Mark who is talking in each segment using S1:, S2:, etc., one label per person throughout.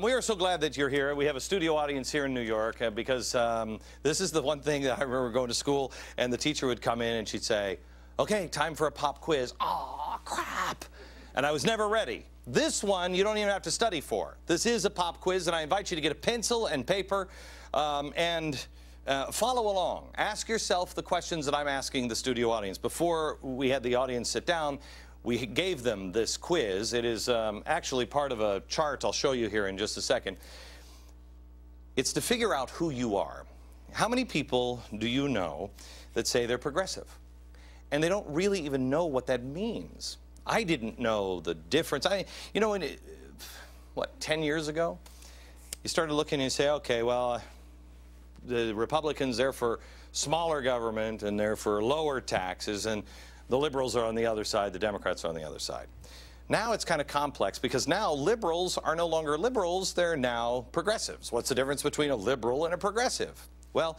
S1: We are so glad that you're here. We have a studio audience here in New York because this is the one thing that I remember going to school and the teacher would come in and she'd say, okay, time for a pop quiz. Oh, crap. And I was never ready. This one you don't even have to study for. This is a pop quiz, and I invite you to get a pencil and paper and follow along. Ask yourself the questions that I'm asking the studio audience. Before we had the audience sit down, we gave them this quiz. It is actually part of a chart I'll show you here in just a second. It's to figure out who you are. How many people do you know that say they're progressive? And they don't really even know what that means. I didn't know the difference. You know, what, 10 years ago? You started looking and you say, okay, well, the Republicans, they're for smaller government and they're for lower taxes, and the liberals are on the other side, the Democrats are on the other side. Now it's kind of complex because now liberals are no longer liberals, they're now progressives. What's the difference between a liberal and a progressive? Well,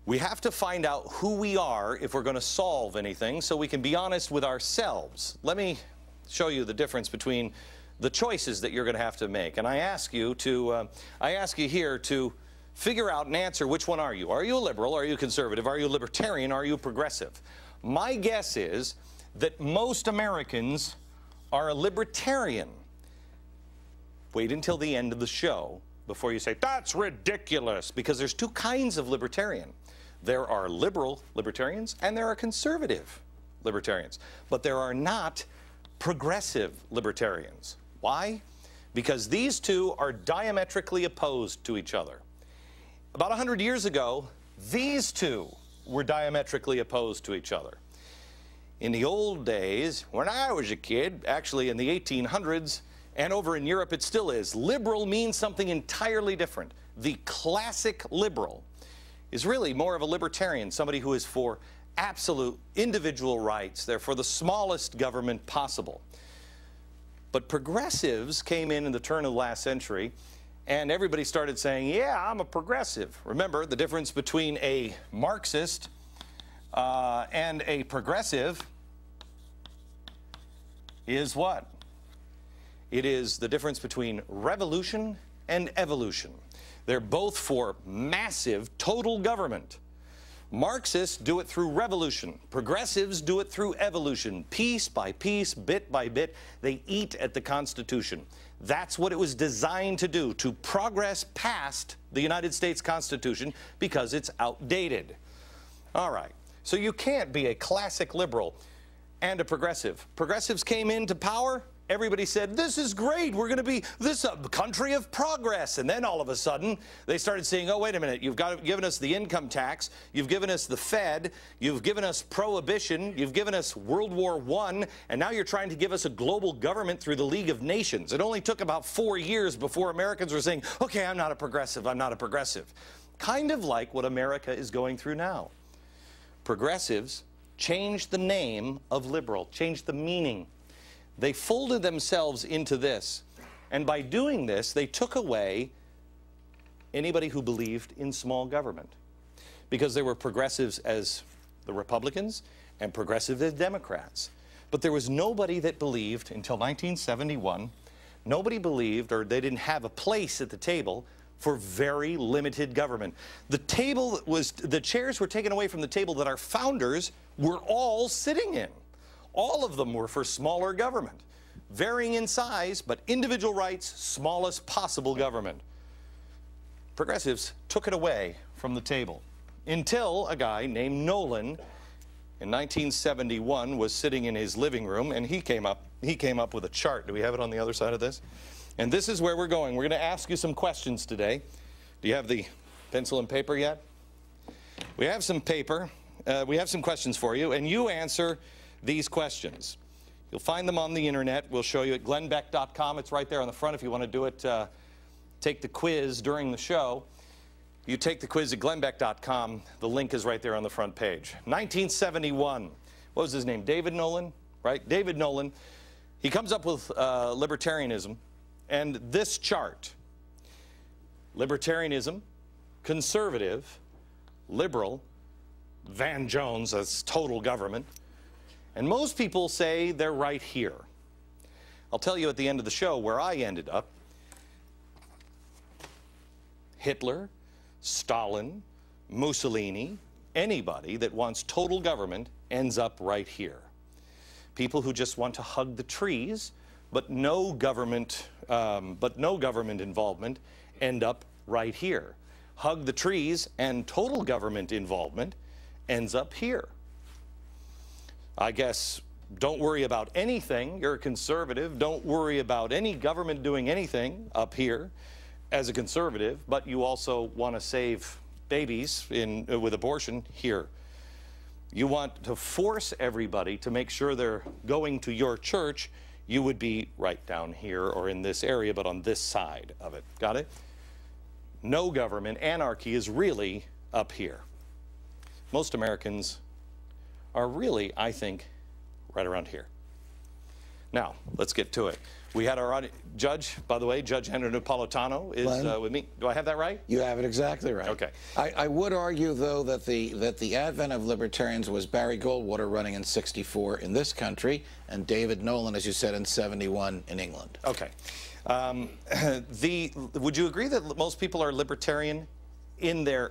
S1: we have to find out who we are if we're going to solve anything so we can be honest with ourselves. Let me show you the difference between the choices that you're going to have to make. And I ask you here to figure out and answer, which one are you? Are you a liberal? Are you conservative? Are you a libertarian? Are you progressive? My guess is that most Americans are a libertarian. Wait until the end of the show before you say, that's ridiculous, because there's two kinds of libertarian. There are liberal libertarians and there are conservative libertarians, but there are not progressive libertarians. Why? Because these two are diametrically opposed to each other. About 100 years ago, these two were diametrically opposed to each other. In the old days, when I was a kid, actually in the 1800s, and over in Europe it still is, liberal means something entirely different. The classic liberal is really more of a libertarian, somebody who is for absolute individual rights. They're for the smallest government possible. But progressives came in the turn of the last century, and everybody started saying, yeah, I'm a progressive. Remember, the difference between a Marxist and a progressive is what? It is the difference between revolution and evolution. They're both for massive total government. Marxists do it through revolution. Progressives do it through evolution. Piece by piece, bit by bit, they eat at the Constitution. That's what it was designed to do, to progress past the United States Constitution because it's outdated. All right, so you can't be a classic liberal and a progressive. Progressives came into power. Everybody said, this is great, we're going to be this country of progress. And then all of a sudden, they started saying, oh, wait a minute, you've given us the income tax, you've given us the Fed, you've given us prohibition, you've given us World War I, and now you're trying to give us a global government through the League of Nations. It only took about 4 years before Americans were saying, okay, I'm not a progressive, I'm not a progressive. Kind of like what America is going through now. Progressives changed the name of liberal, changed the meaning. They folded themselves into this, and by doing this, they took away anybody who believed in small government, because there were progressives as the Republicans and progressive as Democrats. But there was nobody that believed, until 1971, nobody believed, or they didn't have a place at the table for very limited government. The chairs were taken away from the table that our founders were all sitting in. All of them were for smaller government, varying in size, but individual rights, smallest possible government. Progressives took it away from the table until a guy named Nolan in 1971 was sitting in his living room, and he came up with a chart. Do we have it on the other side of this? And this is where we're going. We're going to ask you some questions today. Do you have the pencil and paper yet? We have some paper. We have some questions for you, and you answer these questions. You'll find them on the internet. We'll show you at glennbeck.com. It's right there on the front if you want to do it, take the quiz during the show. You take the quiz at glennbeck.com. The link is right there on the front page. 1971. What was his name? David Nolan, right? David Nolan. He comes up with libertarianism and this chart. Libertarianism, conservative, liberal, Van Jones, that's total government. And most people say they're right here. I'll tell you at the end of the show where I ended up. Hitler, Stalin, Mussolini, anybody that wants total government ends up right here. People who just want to hug the trees, but no government involvement end up right here. Hug the trees and total government involvement ends up here. I guess don't worry about anything. You're a conservative. Don't worry about any government doing anything up here as a conservative, but you also want to save babies with abortion here. You want to force everybody to make sure they're going to your church. You would be right down here or in this area, but on this side of it. Got it? No government. Anarchy is really up here. Most Americans are really, I think, right around here. Now, let's get to it. We had our judge, by the way, Judge Henry Napolitano is with me. Do I have that right?
S2: You have it exactly right.
S1: Okay.
S2: I would argue, though, that the advent of libertarians was Barry Goldwater running in '64 in this country, and David Nolan, as you said, in '71 in England.
S1: Okay. Would you agree that most people are libertarian in their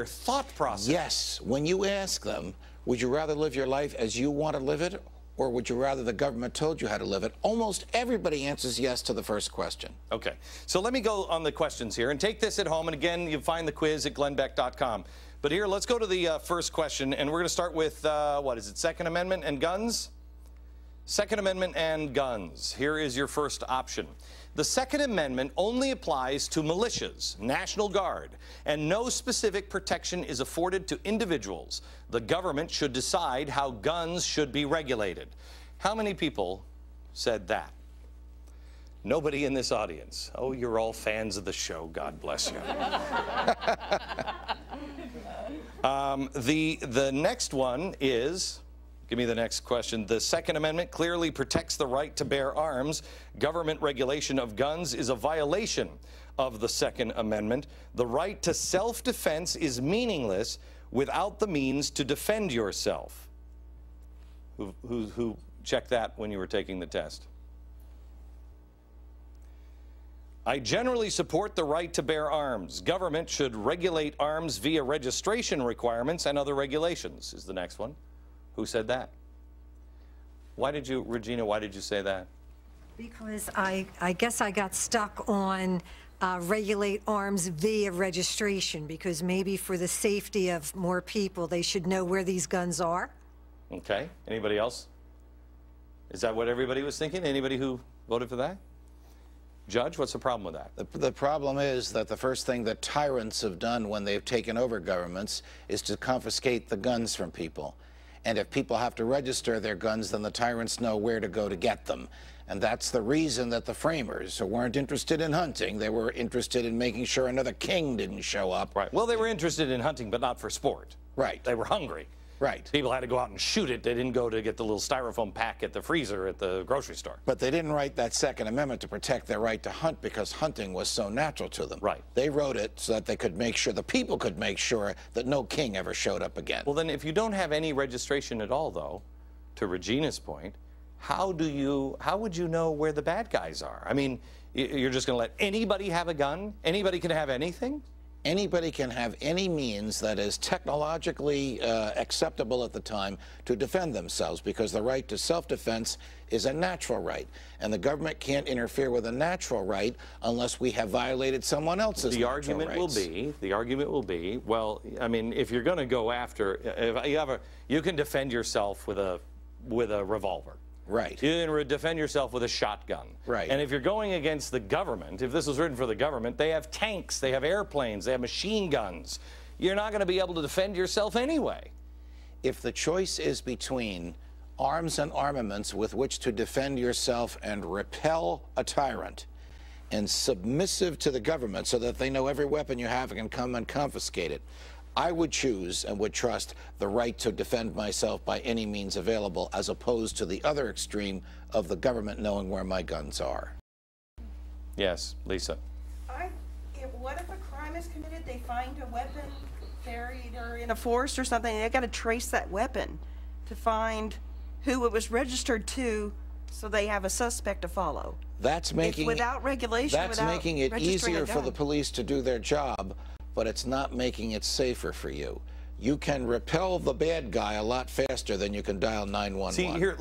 S1: thought process?
S2: Yes. When you ask them, would you rather live your life as you want to live it, or would you rather the government told you how to live it? Almost everybody answers yes to the first question.
S1: Okay. So let me go on the questions here. And take this at home. And again, you find the quiz at glennbeck.com. But here, let's go to the first question. And we're going to start with, what is it, Second Amendment and guns? Second Amendment and guns. Here is your first option. The Second Amendment only applies to militias, National Guard, and no specific protection is afforded to individuals. The government should decide how guns should be regulated. How many people said that? Nobody in this audience. Oh, you're all fans of the show. God bless you. The next one is... Give me the next question. The Second Amendment clearly protects the right to bear arms. Government regulation of guns is a violation of the Second Amendment. The right to self-defense is meaningless without the means to defend yourself. Who checked that when you were taking the test? I generally support the right to bear arms. Government should regulate arms via registration requirements and other regulations, is the next one. Who said that? Why did you, Regina, why did you say that?
S3: Because I guess I got stuck on regulate arms via registration, because maybe for the safety of more people, they should know where these guns are.
S1: Okay. Anybody else? Is that what everybody was thinking? Anybody who voted for that? Judge, what's the problem with that?
S2: The problem is that the first thing that tyrants have done when they've taken over governments is to confiscate the guns from people. And if people have to register their guns, then the tyrants know where to go to get them. And that's the reason that the framers weren't interested in hunting. They were interested in making sure another king didn't show up.
S1: Right. Well, they were interested in hunting, but not for sport.
S2: Right.
S1: They were hungry.
S2: Right.
S1: People had to go out and shoot it. They didn't go to get the little styrofoam pack at the freezer at the grocery store.
S2: But they didn't write that Second Amendment to protect their right to hunt because hunting was so natural to them.
S1: Right.
S2: They wrote it so that they could make sure, the people could make sure that no king ever showed up again.
S1: Well, then if you don't have any registration at all, though, to Regina's point, how would you know where the bad guys are? I mean, you're just going to let anybody have a gun? Anybody can have anything?
S2: Anybody can have any means that is technologically acceptable at the time to defend themselves, because the right to self-defense is a natural right, and the government can't interfere with a natural right unless we have violated someone else's natural rights.
S1: The argument will be, well, I mean, if you're going to go after, if you can defend yourself with a revolver.
S2: Right.
S1: You can defend yourself with a shotgun.
S2: Right.
S1: And if you're going against the government, if this was written for the government, they have tanks, they have airplanes, they have machine guns. You're not going to be able to defend yourself anyway.
S2: If the choice is between arms and armaments with which to defend yourself and repel a tyrant, and submissive to the government so that they know every weapon you have and can come and confiscate it, I would choose and would trust the right to defend myself by any means available, as opposed to the other extreme of the government knowing where my guns are.
S1: Yes, Lisa.
S4: What if a crime is committed, they find a weapon buried or in a forest or something, and they've got to trace that weapon to find who it was registered to So they have a suspect to follow.
S2: That's making
S4: without regulation,
S2: That's
S4: without
S2: making it
S4: registering a
S2: easier for the
S4: gun.
S2: police to do their job, but it's not making it safer for you. You can repel the bad guy a lot faster than you can dial 911.
S1: See, here,